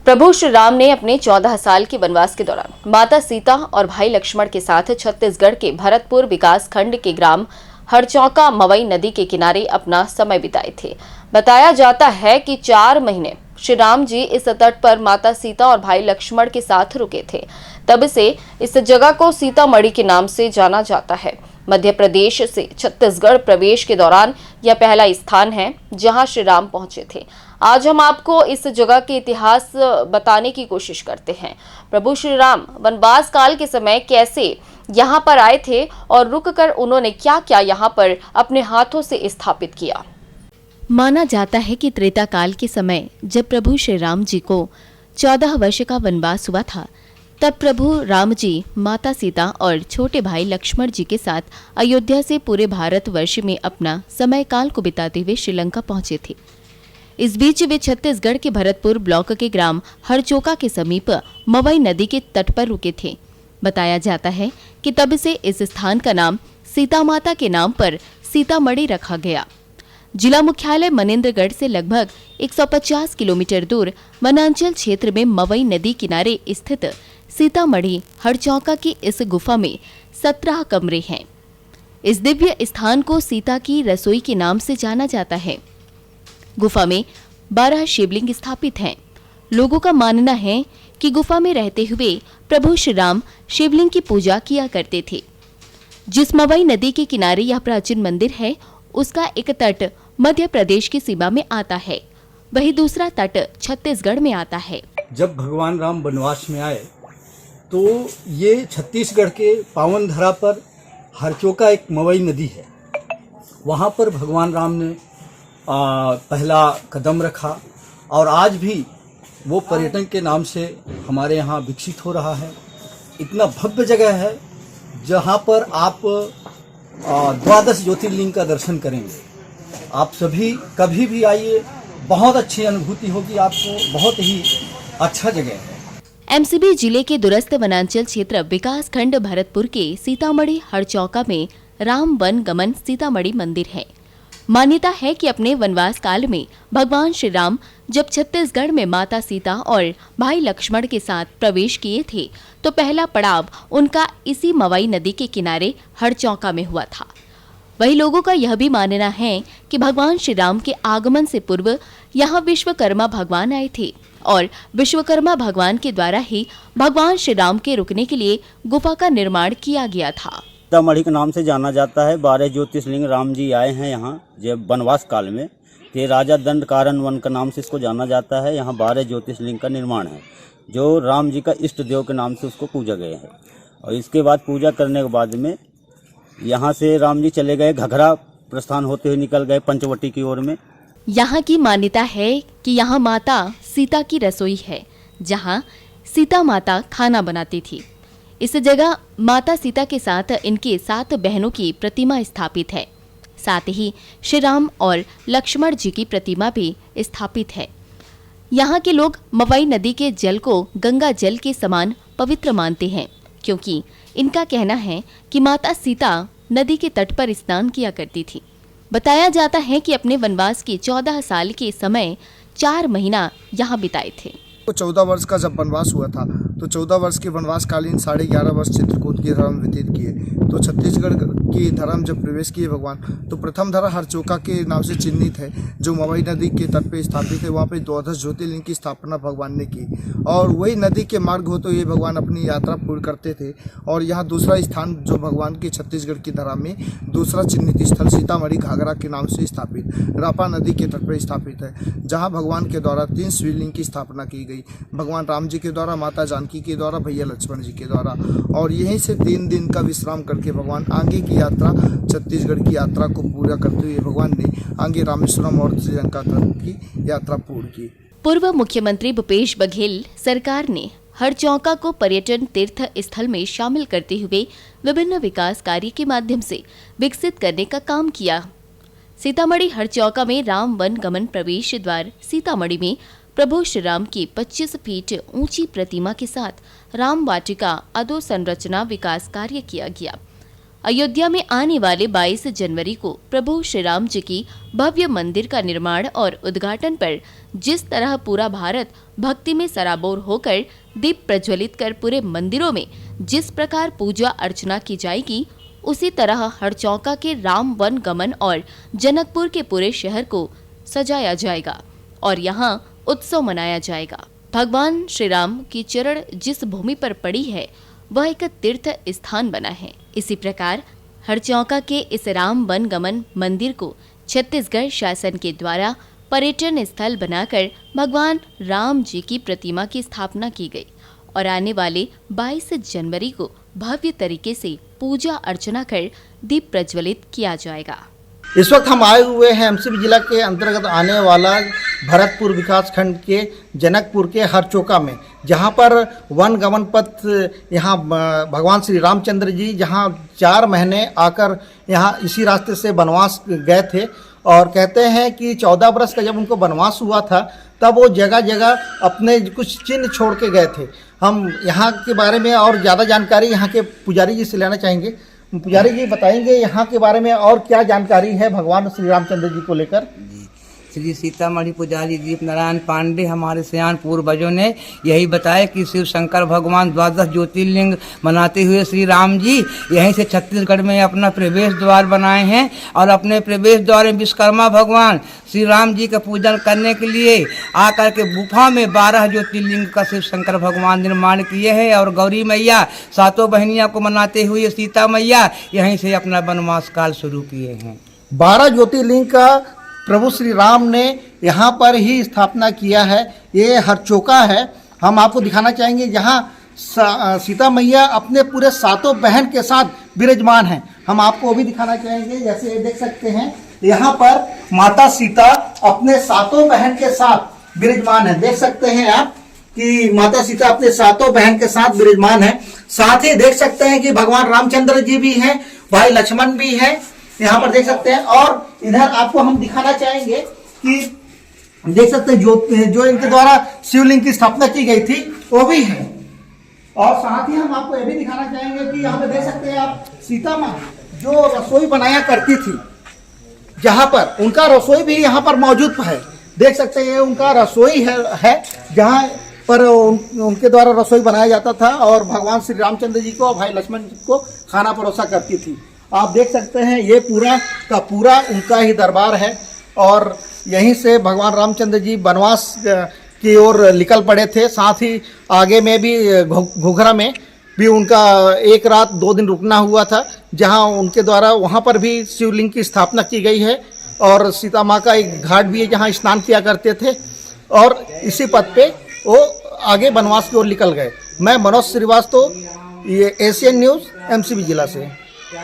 प्रभु श्री राम ने अपने 14 साल के वनवास के दौरान माता सीता और भाई लक्ष्मण के साथ छत्तीसगढ़ के भरतपुर विकास खंड के ग्राम हरचौका मवई नदी के किनारे अपना समय बिताए थे। बताया जाता है कि 4 महीने श्री राम जी इस तट पर माता सीता और भाई लक्ष्मण के साथ रुके थे। तब से इस जगह को सीतामढ़ी के नाम से जाना जाता है। मध्य प्रदेश से छत्तीसगढ़ प्रवेश के दौरान यह पहला स्थान है जहां श्री राम पहुंचे थे। आज हम आपको इस जगह के इतिहास बताने की कोशिश करते हैं। प्रभु श्री राम वनवास काल के समय कैसे यहां पर आए थे और रुककर उन्होंने क्या क्या यहां पर अपने हाथों से स्थापित किया। माना जाता है कि त्रेता काल के समय जब प्रभु श्री राम जी को 14 वर्ष का वनवास हुआ था, तब प्रभु राम जी माता सीता और छोटे भाई लक्ष्मण जी के साथ अयोध्या से पूरे भारतवर्ष में अपना समय काल को बिताते हुए श्रीलंका पहुंचे थे। इस बीच वे छत्तीसगढ़ के भरतपुर ब्लॉक के ग्राम हरचौका के समीप मवई नदी के तट पर रुके थे। बताया जाता है कि तब से इस स्थान का नाम सीता माता के नाम पर सीतामढ़ी रखा गया। जिला मुख्यालय मनेन्द्रगढ़ से लगभग 150 किलोमीटर दूर वनांचल क्षेत्र में मवई नदी किनारे स्थित सीतामढ़ी हरचौका की इस गुफा में 17 कमरे हैं। इस दिव्य स्थान को सीता की रसोई के नाम से जाना जाता है। गुफा में 12 शिवलिंग स्थापित हैं। लोगों का मानना है कि गुफा में रहते हुए प्रभु श्री राम शिवलिंग की पूजा किया करते थे। जिस मवई नदी के किनारे यह प्राचीन मंदिर है, उसका एक तट मध्य प्रदेश की सीमा में आता है, वहीं दूसरा तट छत्तीसगढ़ में आता है। जब भगवान राम वनवास में आए तो ये छत्तीसगढ़ के पावन धरा पर हरचौका एक मवई नदी है, वहाँ पर भगवान राम ने पहला कदम रखा और आज भी वो पर्यटन के नाम से हमारे यहाँ विकसित हो रहा है। इतना भव्य जगह है जहाँ पर आप 12 ज्योतिर्लिंग का दर्शन करेंगे। आप सभी कभी भी आइए, बहुत अच्छी अनुभूति होगी आपको, बहुत ही अच्छा जगह है। एमसीबी जिले के दूरस्थ वनांचल क्षेत्र विकास खंड भरतपुर के सीतामढ़ी हरचौका में राम वन गमन सीतामढ़ी मंदिर है। मान्यता है कि अपने वनवास काल में भगवान श्री राम जब छत्तीसगढ़ में माता सीता और भाई लक्ष्मण के साथ प्रवेश किए थे, तो पहला पड़ाव उनका इसी मवई नदी के किनारे हरचौका में हुआ था। वही लोगों का यह भी मानना है कि भगवान श्री राम के आगमन से पूर्व यहाँ विश्वकर्मा भगवान आए थे और विश्वकर्मा भगवान के द्वारा ही भगवान श्री राम के रुकने के लिए गुफा का निर्माण किया गया था। सीतामढ़ी के नाम से जाना जाता है। 12 ज्योतिर्लिंग राम जी आए हैं यहाँ जब वनवास काल में। ये राजा दंड कारण वन का नाम से इसको जाना जाता है। यहाँ 12 ज्योतिर्लिंग का निर्माण है जो राम जी का इष्ट देव के नाम से उसको पूजा गए हैं। और इसके बाद पूजा करने के बाद में यहाँ से राम जी चले गए, घघरा प्रस्थान होते हुए निकल गए पंचवटी की ओर में। यहाँ की मान्यता है कि यहाँ माता सीता की रसोई है, जहाँ सीता माता खाना बनाती थी। इस जगह माता सीता के साथ इनके 7 बहनों की प्रतिमा स्थापित है। साथ ही श्री राम और लक्ष्मण जी की प्रतिमा भी स्थापित है। यहाँ के लोग मवई नदी के जल को गंगा जल के समान पवित्र मानते हैं, क्योंकि इनका कहना है कि माता सीता नदी के तट पर स्नान किया करती थी। बताया जाता है कि अपने वनवास के 14 साल के समय 4 महीना यहाँ बिताए थे। 14 वर्ष का जब वनवास हुआ था तो 14 वर्ष के वनवास कालीन 11.5 वर्ष चित्रकूट की धर्म व्यतीत किए। तो छत्तीसगढ़ की धर्म जब प्रवेश किए भगवान, तो प्रथम धरा हरचौका के नाम से चिन्हित है, जो मवई नदी के तट पे स्थापित है। वहाँ पे 12 ज्योतिर्लिंग की स्थापना भगवान ने की और वही नदी के मार्ग होते हुए भगवान अपनी यात्रा पूर्ण करते थे। और यहाँ दूसरा स्थान जो भगवान के छत्तीसगढ़ की धरा में दूसरा चिन्हित स्थल सीतामढ़ी घाघरा के नाम से स्थापित रापा नदी के तट पर स्थापित है, जहाँ भगवान के द्वारा 3 शिवलिंग की स्थापना की गई। भगवान राम जी के द्वारा, माता जानकी के द्वारा, भैया लक्ष्मण जी के द्वारा। और यहीं से 3 दिन का विश्राम करके भगवान आगे की यात्रा, छत्तीसगढ़ की यात्रा को पूरा करते हुए भगवान ने आगे रामेश्वरम और श्रीलंका तक की यात्रा पूर्ण की। पूर्व मुख्यमंत्री भूपेश बघेल सरकार ने हरचौका को पर्यटन तीर्थ स्थल में शामिल करते हुए विभिन्न विकास कार्य के माध्यम से विकसित करने का काम किया। सीतामढ़ी हरचौका में राम वन गमन प्रवेश द्वार सीतामढ़ी में प्रभु श्री राम की 25 फीट ऊंची प्रतिमा के साथ राम वाटिका अधोसंरचना विकास कार्य किया गया। अयोध्या में आने वाले 22 जनवरी को प्रभु श्री राम जी की भव्य मंदिर का निर्माण और उद्घाटन पर जिस तरह पूरा भारत भक्ति में सराबोर होकर दीप प्रज्वलित कर पूरे मंदिरों में जिस प्रकार पूजा अर्चना की जाएगी, उसी तरह हरचौका के राम वन गमन और जनकपुर के पूरे शहर को सजाया जाएगा और यहाँ उत्सव मनाया जाएगा। भगवान श्री राम की चरण जिस भूमि पर पड़ी है वह एक तीर्थ स्थान बना है। इसी प्रकार हरचौका के इस राम वन गमन मंदिर को छत्तीसगढ़ शासन के द्वारा पर्यटन स्थल बनाकर भगवान राम जी की प्रतिमा की स्थापना की गई और आने वाले 22 जनवरी को भव्य तरीके से पूजा अर्चना कर दीप प्रज्वलित किया जाएगा। इस वक्त हम आए हुए हैं एमसीबी जिला के अंतर्गत आने वाला भरतपुर विकासखंड के जनकपुर के हरचौका में, जहां पर वन गमन पथ यहां भगवान श्री रामचंद्र जी जहां 4 महीने आकर यहां इसी रास्ते से वनवास गए थे और कहते हैं कि 14 वर्ष का जब उनको वनवास हुआ था तब वो जगह जगह अपने कुछ चिन्ह छोड़ के गए थे। हम यहाँ के बारे में और ज़्यादा जानकारी यहाँ के पुजारी जी से लेना चाहेंगे। पुजारी जी बताएंगे यहाँ के बारे में और क्या जानकारी है भगवान श्री रामचंद्र जी को लेकर। श्री सीतामढ़ी पुजारी दीप नारायण पांडे हमारे सियान पूर्वजों ने यही बताया कि शिव शंकर भगवान 12 ज्योतिर्लिंग मनाते हुए श्री राम जी यहीं से छत्तीसगढ़ में अपना प्रवेश द्वार बनाए हैं और अपने प्रवेश द्वार में विश्वकर्मा भगवान श्री राम जी का पूजन करने के लिए आकर के गुफा में 12 ज्योतिर्लिंग का शिव शंकर भगवान निर्माण किए हैं और गौरी मैया 7 बहनिया को मनाते हुए सीता मैया यहीं से अपना वनवास काल शुरू किए हैं। 12 ज्योतिर्लिंग का प्रभु श्री राम ने यहाँ पर ही स्थापना किया है। ये हरचौका है। हम आपको दिखाना चाहेंगे जहाँ सीता मैया अपने पूरे 7 बहन के साथ विराजमान हैं। हम आपको वो भी दिखाना चाहेंगे। जैसे देख सकते हैं यहाँ पर माता सीता अपने 7 बहन के साथ विराजमान है। देख सकते हैं आप कि माता सीता अपने 7 बहन के साथ विराजमान है। साथ ही देख सकते हैं कि भगवान रामचंद्र जी भी हैं, भाई लक्ष्मण भी है, यहाँ पर देख सकते हैं। और इधर आपको हम दिखाना चाहेंगे कि देख सकते हैं जो इनके द्वारा शिवलिंग की स्थापना की गई थी वो भी है। और साथ ही हम आपको ये भी दिखाना चाहेंगे कि यहाँ पे देख सकते हैं आप सीता माँ जो रसोई बनाया करती थी, जहाँ पर उनका रसोई भी यहाँ पर मौजूद है। देख सकते हैं उनका रसोई है जहाँ पर उनके द्वारा रसोई बनाया जाता था और भगवान श्री रामचंद्र जी को और भाई लक्ष्मण जी को खाना परोसा करती थी। आप देख सकते हैं ये पूरा का पूरा उनका ही दरबार है और यहीं से भगवान रामचंद्र जी वनवास की ओर निकल पड़े थे। साथ ही आगे में भी घुघरा में भी उनका 1 रात 2 दिन रुकना हुआ था, जहां उनके द्वारा वहां पर भी शिवलिंग की स्थापना की गई है और सीता माँ का एक घाट भी है जहां स्नान किया करते थे और इसी पथ पे वो आगे वनवास की ओर निकल गए। मैं मनोज श्रीवास्तव, ये एशियन न्यूज़ एमसीबी जिला से।